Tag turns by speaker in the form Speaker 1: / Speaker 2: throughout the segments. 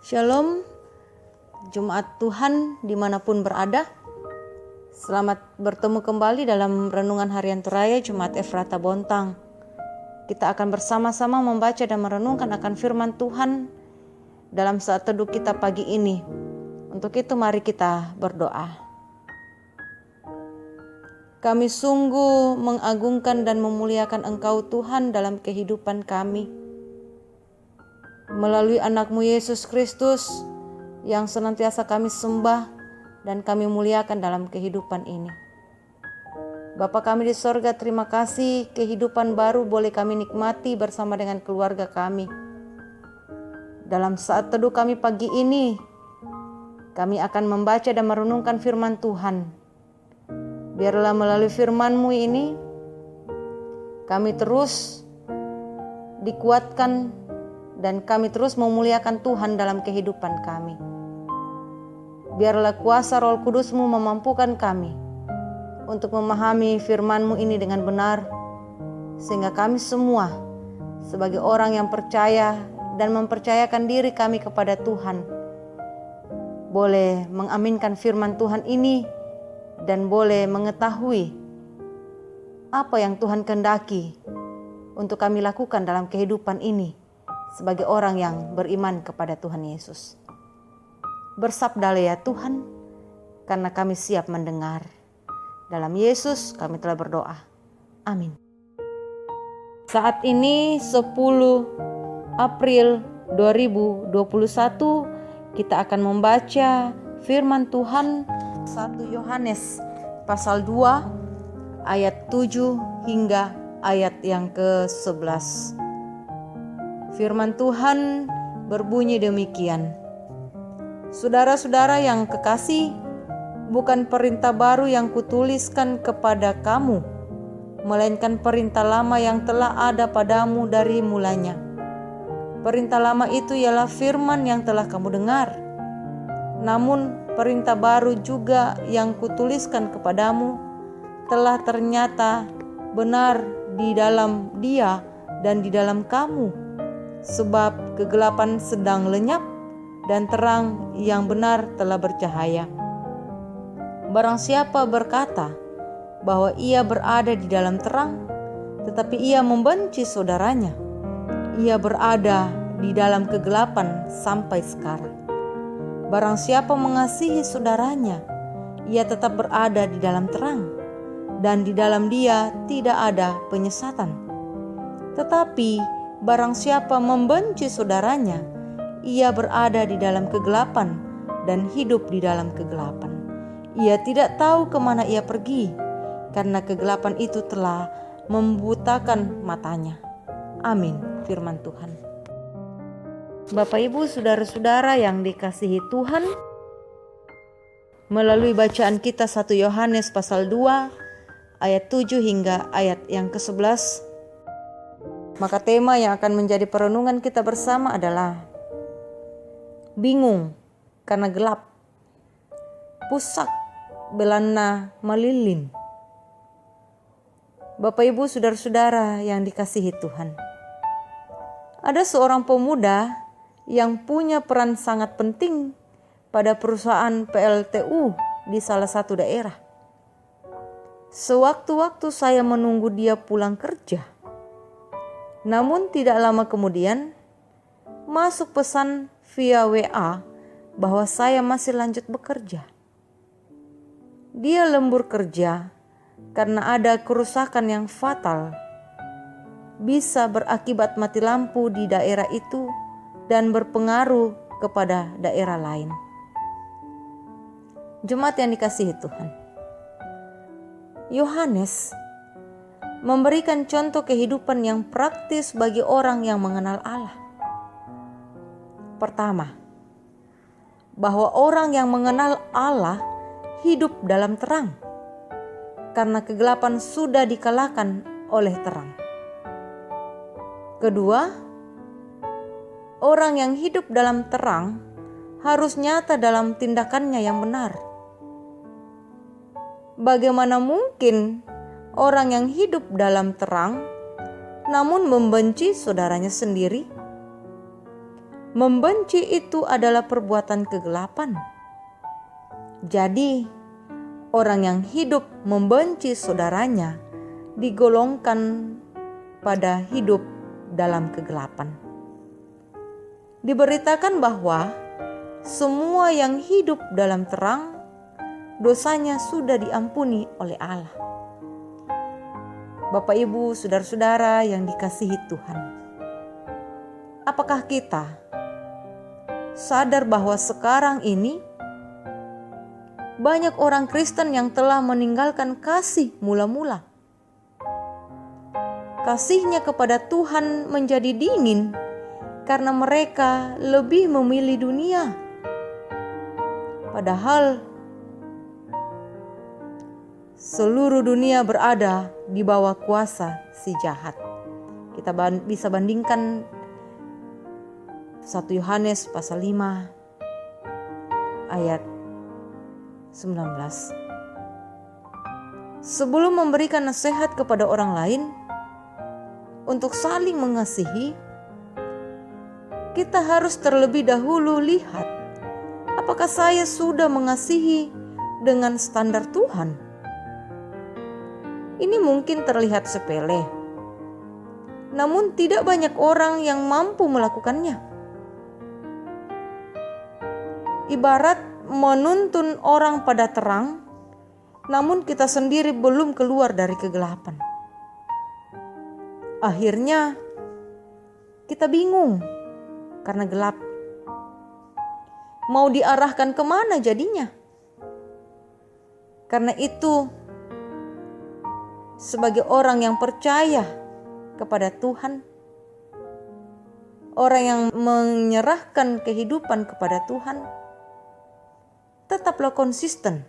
Speaker 1: Shalom, Jumat Tuhan dimanapun berada. Selamat bertemu kembali dalam Renungan Harian Toraya Jumat Efrata Bontang. Kita akan bersama-sama membaca dan merenungkan akan firman Tuhan dalam saat teduh kita pagi ini. Untuk itu mari kita berdoa. Kami sungguh mengagungkan dan memuliakan Engkau Tuhan dalam kehidupan kami. Melalui anak-Mu Yesus Kristus yang senantiasa kami sembah dan kami muliakan dalam kehidupan ini. Bapa kami di sorga, terima kasih kehidupan baru boleh kami nikmati bersama dengan keluarga kami. Dalam saat teduh kami pagi ini, kami akan membaca dan merenungkan firman Tuhan. Biarlah melalui firman-Mu ini, kami terus dikuatkan dan kami terus memuliakan Tuhan dalam kehidupan kami. Biarlah kuasa Roh Kudus-Mu memampukan kami untuk memahami firman-Mu ini dengan benar, sehingga kami semua sebagai orang yang percaya dan mempercayakan diri kami kepada Tuhan, boleh mengaminkan firman Tuhan ini dan boleh mengetahui apa yang Tuhan kehendaki untuk kami lakukan dalam kehidupan ini sebagai orang yang beriman kepada Tuhan Yesus. Bersabdalah ya Tuhan, karena kami siap mendengar. Dalam Yesus kami telah berdoa. Amin. Saat ini 10 April 2021 kita akan membaca firman Tuhan 1 Yohanes pasal 2 ayat 7 hingga ayat yang ke-11. Firman Tuhan berbunyi demikian. Saudara-saudara yang kekasih, bukan perintah baru yang kutuliskan kepada kamu, melainkan perintah lama yang telah ada padamu dari mulanya. Perintah lama itu ialah firman yang telah kamu dengar. Namun perintah baru juga yang kutuliskan kepadamu telah ternyata benar di dalam Dia dan di dalam kamu, sebab kegelapan sedang lenyap dan terang yang benar telah bercahaya. Barang siapa berkata bahwa ia berada di dalam terang, tetapi ia membenci saudaranya, ia berada di dalam kegelapan sampai sekarang. Barang siapa mengasihi saudaranya, ia tetap berada di dalam terang, dan di dalam dia tidak ada penyesatan. Tetapi barang siapa membenci saudaranya, ia berada di dalam kegelapan dan hidup di dalam kegelapan. Ia tidak tahu kemana ia pergi, karena kegelapan itu telah membutakan matanya. Amin. Firman Tuhan. Bapak Ibu, saudara-saudara yang dikasihi Tuhan, melalui bacaan kita 1 Yohanes pasal 2 ayat 7 hingga ayat yang ke-11, maka tema yang akan menjadi perenungan kita bersama adalah bingung karena gelap, pusak belana melilin. Bapak Ibu, saudara-saudara yang dikasihi Tuhan, ada seorang pemuda yang punya peran sangat penting pada perusahaan PLTU di salah satu daerah. Sewaktu-waktu saya menunggu dia pulang kerja, namun tidak lama kemudian masuk pesan via WA bahwa saya masih lanjut bekerja. Dia lembur kerja karena ada kerusakan yang fatal, bisa berakibat mati lampu di daerah itu dan berpengaruh kepada daerah lain. Jemaat yang dikasihi Tuhan, Yohanes memberikan contoh kehidupan yang praktis bagi orang yang mengenal Allah. Pertama, bahwa orang yang mengenal Allah hidup dalam terang, karena kegelapan sudah dikalahkan oleh terang. Kedua, orang yang hidup dalam terang harus nyata dalam tindakannya yang benar. Bagaimana mungkin orang yang hidup dalam terang namun membenci saudaranya sendiri? Membenci itu adalah perbuatan kegelapan. Jadi, orang yang hidup membenci saudaranya digolongkan pada hidup dalam kegelapan. Diberitakan bahwa semua yang hidup dalam terang, dosanya sudah diampuni oleh Allah. Bapak, Ibu, saudara-saudara yang dikasihi Tuhan, apakah kita sadar bahwa sekarang ini banyak orang Kristen yang telah meninggalkan kasih mula-mula? Kasihnya kepada Tuhan menjadi dingin karena mereka lebih memilih dunia. Padahal seluruh dunia berada di bawah kuasa si jahat. Kita bisa bandingkan 1 Yohanes pasal 5 ayat 19. Sebelum memberikan nasihat kepada orang lain untuk saling mengasihi, kita harus terlebih dahulu lihat apakah saya sudah mengasihi dengan standar Tuhan. Ini mungkin terlihat sepele, namun tidak banyak orang yang mampu melakukannya. Ibarat menuntun orang pada terang, namun kita sendiri belum keluar dari kegelapan. Akhirnya kita bingung karena gelap. Mau diarahkan kemana jadinya? Karena itu, sebagai orang yang percaya kepada Tuhan, orang yang menyerahkan kehidupan kepada Tuhan, tetaplah konsisten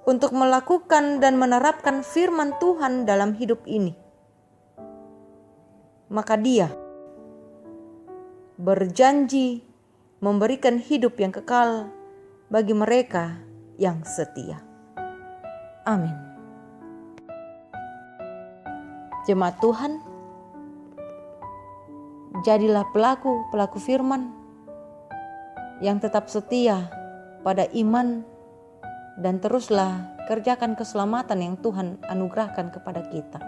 Speaker 1: untuk melakukan dan menerapkan firman Tuhan dalam hidup ini. Maka Dia berjanji memberikan hidup yang kekal bagi mereka yang setia. Amin. Jemaat Tuhan, jadilah pelaku firman yang tetap setia pada iman, dan teruslah kerjakan keselamatan yang Tuhan anugerahkan kepada kita.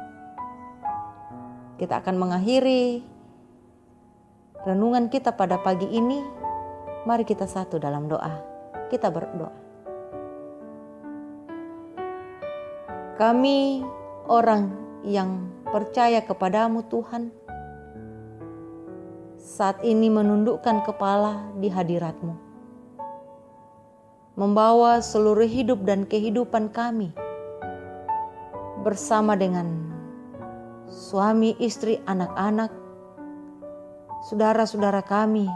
Speaker 1: Kita akan mengakhiri renungan kita pada pagi ini. Mari kita satu dalam doa. Kita berdoa. Kami orang yang percaya kepadamu Tuhan, saat ini menundukkan kepala di hadirat-Mu, membawa seluruh hidup dan kehidupan kami bersama dengan suami, istri, anak-anak, saudara-saudara kami,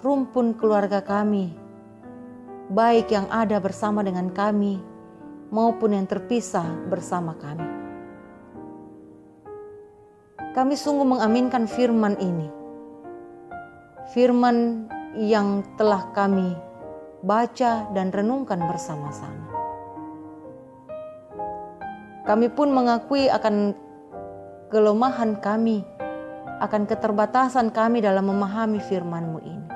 Speaker 1: rumpun keluarga kami, baik yang ada bersama dengan kami maupun yang terpisah bersama kami. Kami sungguh mengaminkan firman ini, firman yang telah kami baca dan renungkan bersama-sama. Kami pun mengakui akan kelemahan kami, akan keterbatasan kami dalam memahami firman-Mu ini.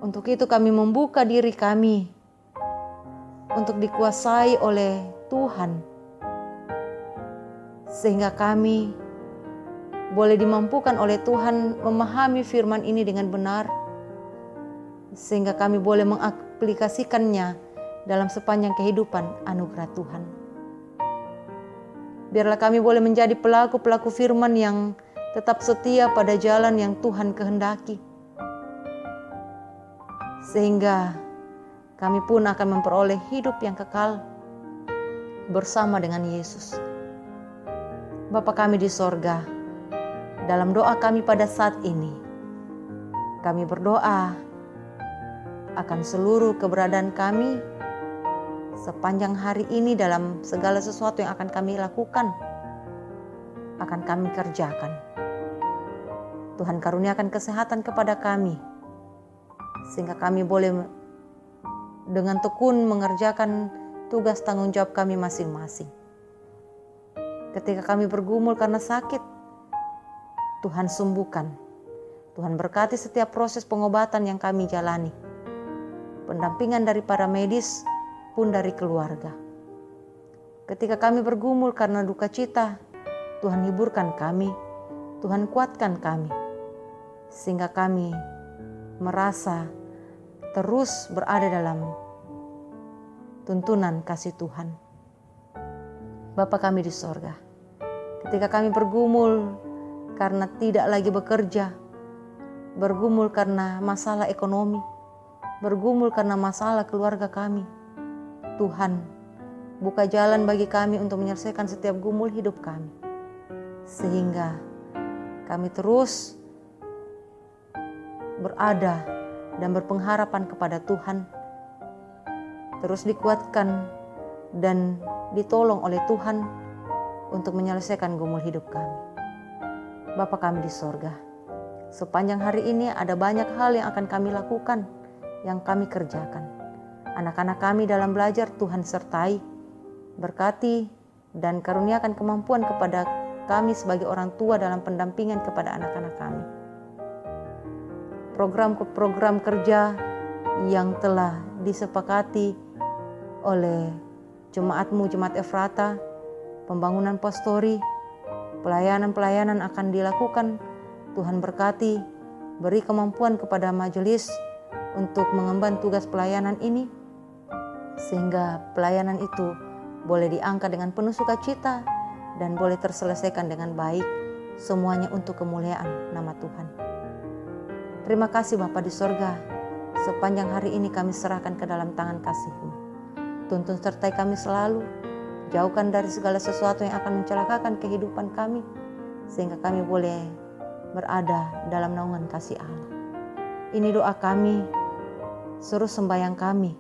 Speaker 1: Untuk itu kami membuka diri kami untuk dikuasai oleh Tuhan, sehingga kami boleh dimampukan oleh Tuhan memahami firman ini dengan benar, sehingga kami boleh mengaplikasikannya dalam sepanjang kehidupan anugerah Tuhan. Biarlah kami boleh menjadi pelaku-pelaku firman yang tetap setia pada jalan yang Tuhan kehendaki, sehingga kami pun akan memperoleh hidup yang kekal bersama dengan Yesus. Bapa kami di sorga, dalam doa kami pada saat ini, kami berdoa akan seluruh keberadaan kami sepanjang hari ini dalam segala sesuatu yang akan kami lakukan, akan kami kerjakan. Tuhan karuniakan kesehatan kepada kami, sehingga kami boleh dengan tekun mengerjakan tugas tanggung jawab kami masing-masing. Ketika kami bergumul karena sakit, Tuhan sembuhkan Tuhan berkati setiap proses pengobatan yang kami jalani. Pendampingan dari para medis pun dari keluarga. Ketika kami bergumul karena duka cita, Tuhan hiburkan kami, Tuhan kuatkan kami. Sehingga kami merasa terus berada dalam tuntunan kasih Tuhan. Bapa kami di sorga, ketika kami bergumul karena tidak lagi bekerja, bergumul karena masalah ekonomi, bergumul karena masalah keluarga kami, Tuhan buka jalan bagi kami untuk menyelesaikan setiap gumul hidup kami, sehingga kami terus berada dan berpengharapan kepada Tuhan, terus dikuatkan dan ditolong oleh Tuhan untuk menyelesaikan gumul hidup kami. Bapa kami di sorga, sepanjang hari ini ada banyak hal yang akan kami lakukan, yang kami kerjakan. Anak-anak kami dalam belajar, Tuhan sertai, berkati, dan karuniakan kemampuan kepada kami sebagai orang tua dalam pendampingan kepada anak-anak kami. Program-program kerja yang telah disepakati oleh Jemaat-Mu, Jemaat Efrata, pembangunan pastori, pelayanan-pelayanan akan dilakukan. Tuhan berkati, beri kemampuan kepada majelis untuk mengemban tugas pelayanan ini, sehingga pelayanan itu boleh diangkat dengan penuh sukacita dan boleh terselesaikan dengan baik, semuanya untuk kemuliaan nama Tuhan. Terima kasih Bapa di sorga, sepanjang hari ini kami serahkan ke dalam tangan kasih-Mu. Tuntun sertai kami selalu, jauhkan dari segala sesuatu yang akan mencelakakan kehidupan kami, sehingga kami boleh berada dalam naungan kasih Allah. Ini doa kami, seru sembahyang kami.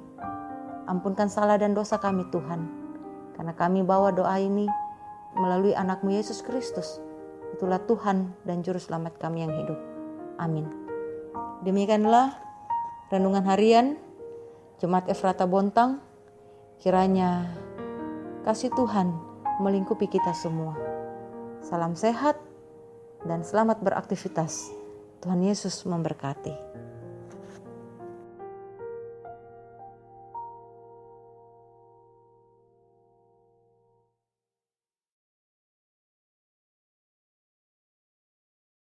Speaker 1: Ampunkan salah dan dosa kami Tuhan, karena kami bawa doa ini melalui anak-Mu Yesus Kristus. Itulah Tuhan dan Juru Selamat kami yang hidup. Amin. Demikianlah renungan harian Jemaat Efrata Bontang. Kiranya kasih Tuhan melingkupi kita semua. Salam sehat dan selamat beraktivitas. Tuhan Yesus memberkati.